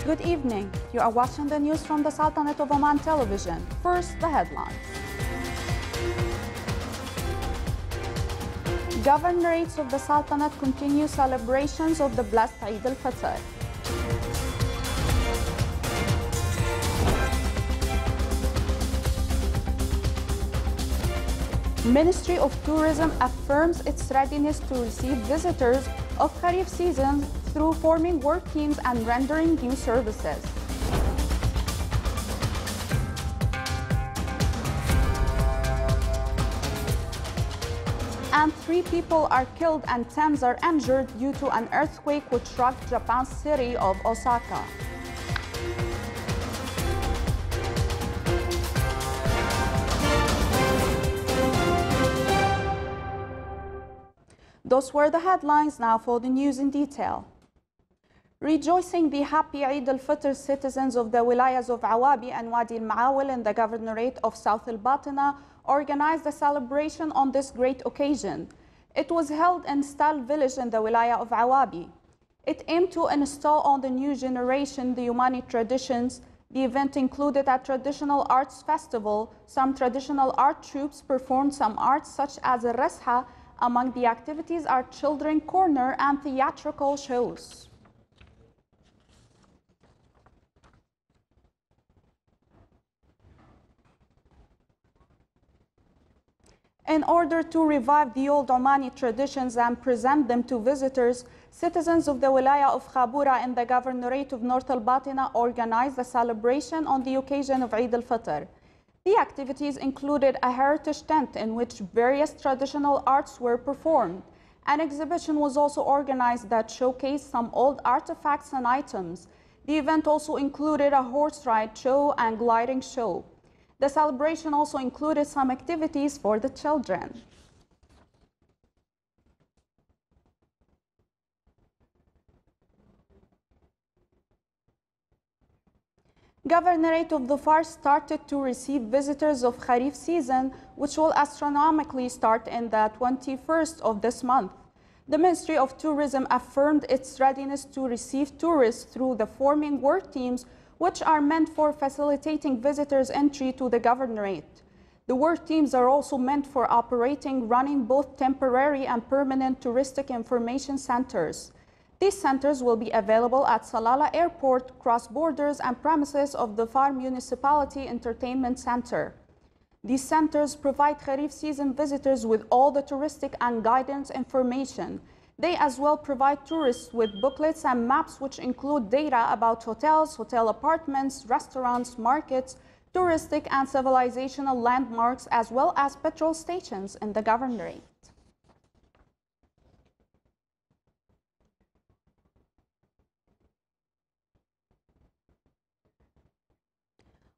Good evening. You are watching the news from the Sultanate of Oman television. First, the headlines. Governorates of the Sultanate continue celebrations of the blessed Eid al-Fitr. Ministry of Tourism affirms its readiness to receive visitors of Kharif season through forming work teams and rendering new services. And 3 people are killed and 10 are injured due to an earthquake which rocked Japan's city of Osaka. Those were the headlines. Now for the news in detail. Rejoicing the happy Eid al-Fitr, citizens of the wilayas of Awabi and Wadi al-Maawil in the governorate of South al-Batina organized a celebration on this great occasion. It was held in Stal village in the wilaya of Awabi. It aimed to install on the new generation the Omani traditions. The event included a traditional arts festival. Some traditional art troupes performed some arts such as a resha. Among the activities are children corner and theatrical shows. In order to revive the old Omani traditions and present them to visitors, citizens of the wilaya of Khabura in the governorate of North al-Batina organized a celebration on the occasion of Eid al-Fitr. The activities included a heritage tent in which various traditional arts were performed. An exhibition was also organized that showcased some old artifacts and items. The event also included a horse ride show and gliding show. The celebration also included some activities for the children. Governorate of Dhofar started to receive visitors of Kharif season, which will astronomically start in the 21st of this month. The Ministry of Tourism affirmed its readiness to receive tourists through the forming work teams, which are meant for facilitating visitors' entry to the governorate. The work teams are also meant for running both temporary and permanent touristic information centers. These centers will be available at Salalah Airport, cross borders, and premises of the Dhofar Municipality Entertainment Center. These centers provide Kharif season visitors with all the touristic and guidance information. They as well provide tourists with booklets and maps which include data about hotels, hotel apartments, restaurants, markets, touristic and civilizational landmarks, as well as petrol stations in the governorate.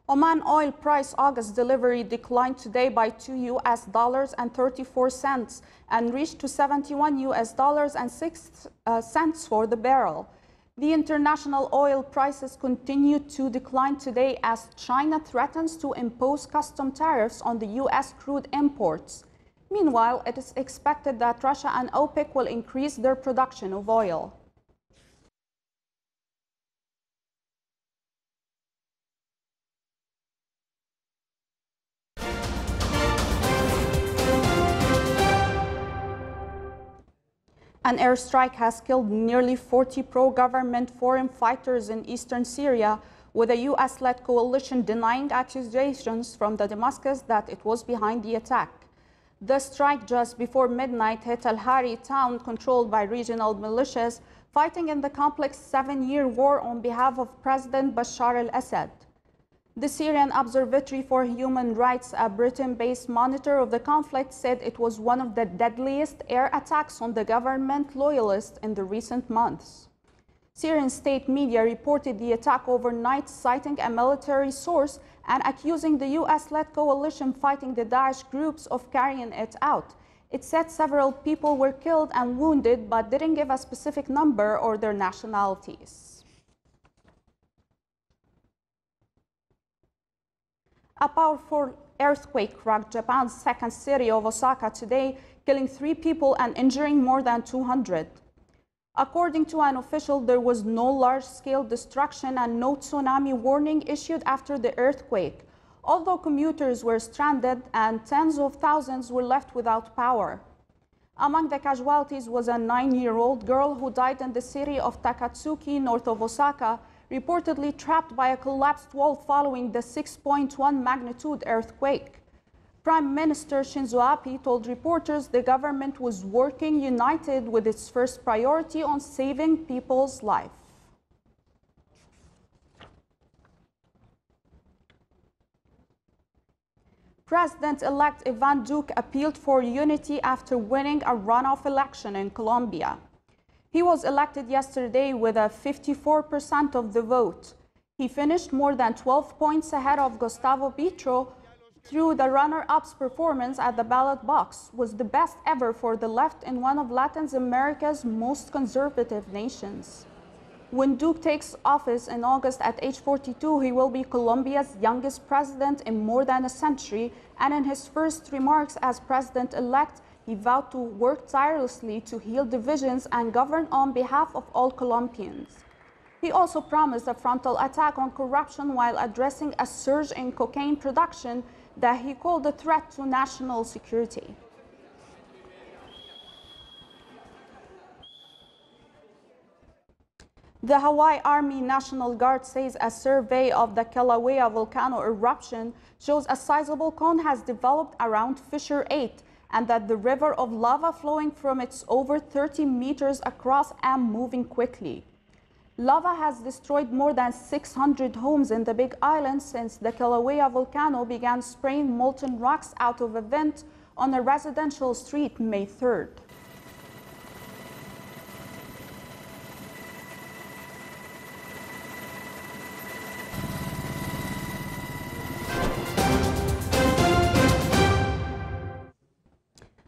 Oman oil price August delivery declined today by $2.34 and reached to $71.06 for the barrel. The international oil prices continued to decline today as China threatens to impose custom tariffs on the U.S. crude imports. Meanwhile, it is expected that Russia and OPEC will increase their production of oil. An airstrike has killed nearly 40 pro-government foreign fighters in eastern Syria, with a U.S.-led coalition denying accusations from Damascus that it was behind the attack. The strike just before midnight hit Al-Hari town controlled by regional militias fighting in the complex 7-year war on behalf of President Bashar al-Assad. The Syrian Observatory for Human Rights, a Britain-based monitor of the conflict, said it was one of the deadliest air attacks on the government loyalists in the recent months. Syrian state media reported the attack overnight, citing a military source and accusing the US-led coalition fighting the Daesh groups of carrying it out. It said several people were killed and wounded, but didn't give a specific number or their nationalities. A powerful earthquake rocked Japan's second city of Osaka today, killing 3 people and injuring more than 200. According to an official, there was no large-scale destruction and no tsunami warning issued after the earthquake, although commuters were stranded and tens of thousands were left without power. Among the casualties was a 9-year-old girl who died in the city of Takatsuki, north of Osaka, reportedly trapped by a collapsed wall following the 6.1 magnitude earthquake. Prime Minister Shinzo Abe told reporters the government was working united with its first priority on saving people's life. President-elect Ivan Duque appealed for unity after winning a runoff election in Colombia. He was elected yesterday with a 54% of the vote. He finished more than 12 points ahead of Gustavo Petro. Through the runner-up's performance at the ballot box was the best ever for the left in one of Latin America's most conservative nations. When Duque takes office in August at age 42, he will be Colombia's youngest president in more than a century, and in his first remarks as president-elect, he vowed to work tirelessly to heal divisions and govern on behalf of all Colombians. He also promised a frontal attack on corruption while addressing a surge in cocaine production that he called a threat to national security. The Hawaii Army National Guard says a survey of the Kilauea volcano eruption shows a sizable cone has developed around Fissure 8 and that the river of lava flowing from its over 30 meters across and moving quickly. Lava has destroyed more than 600 homes in the Big Island since the Kilauea volcano began spraying molten rocks out of a vent on a residential street May 3rd.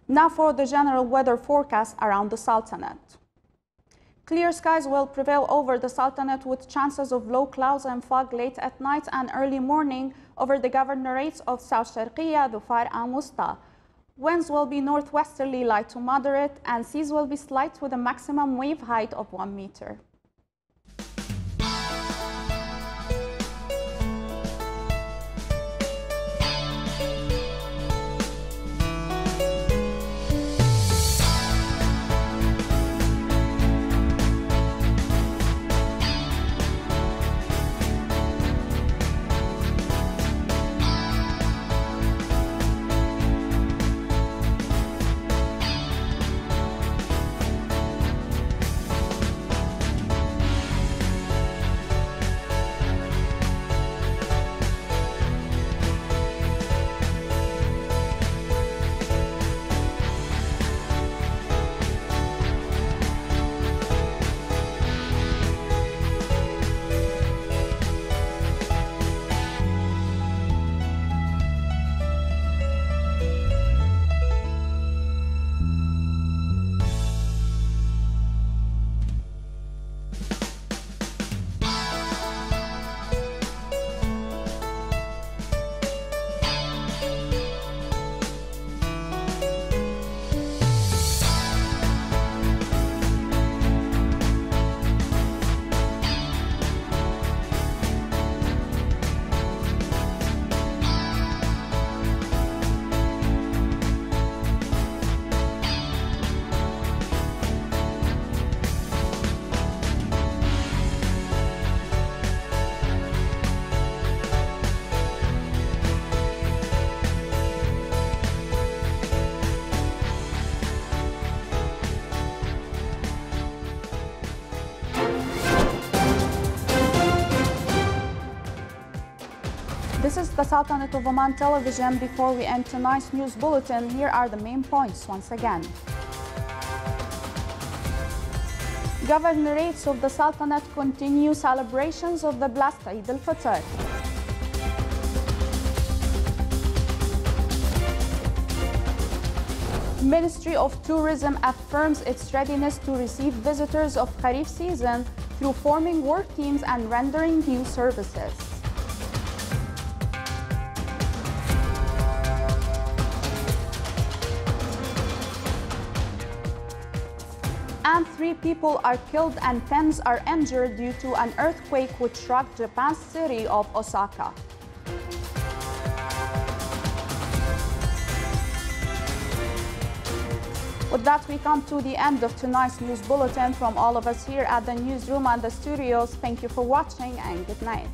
Now for the general weather forecast around the Sultanate. Clear skies will prevail over the Sultanate with chances of low clouds and fog late at night and early morning over the governorates of South Sharqiya, Dhofar and Wusta. Winds will be northwesterly light to moderate and seas will be slight with a maximum wave height of 1 meter. This is the Sultanate of Oman television. Before we end tonight's news bulletin, here are the main points once again. Governorates of the Sultanate continue celebrations of the blessed Eid al-Fitr. Ministry of Tourism affirms its readiness to receive visitors of Kharif season through forming work teams and rendering new services. Japan, 3 people are killed and tens are injured due to an earthquake which rocked Japan's city of Osaka. With that, we come to the end of tonight's news bulletin. From all of us here at the newsroom and the studios, thank you for watching and good night.